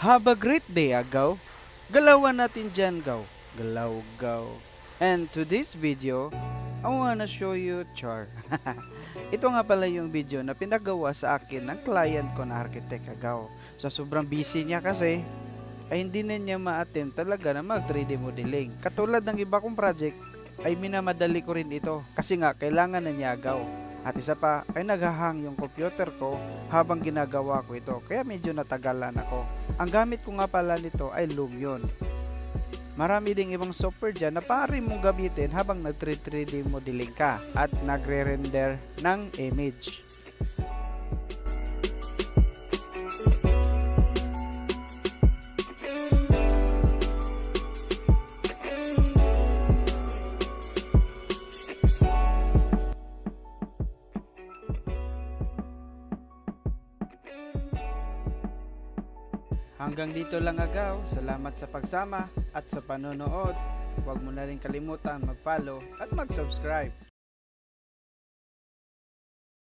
Have a great day, agaw. Galawan natin dyan, gaw. Galaw, gaw. And to this video, I wanna show you char. Ito nga pala yung video na pinagawa sa akin ng client ko na architect, agaw. So sobrang busy niya kasi, ay hindi na niya ma-attempt talaga na mag 3D modeling. Katulad ng iba kong project, ay minamadali ko rin ito. Kasi nga, kailangan na niya, agaw. At isa pa, ay naghahang yung computer ko habang ginagawa ko ito. Kaya medyo natagalan ako. Ang gamit ko nga pala nito ay Lumion. Marami ding ibang software dyan na pari mong gamitin habang nag-3D modeling ka at nagre-render ng image. Hanggang dito lang, agaw. Salamat sa pagsama at sa panonood. Huwag mo na rin kalimutan mag-follow at mag-subscribe.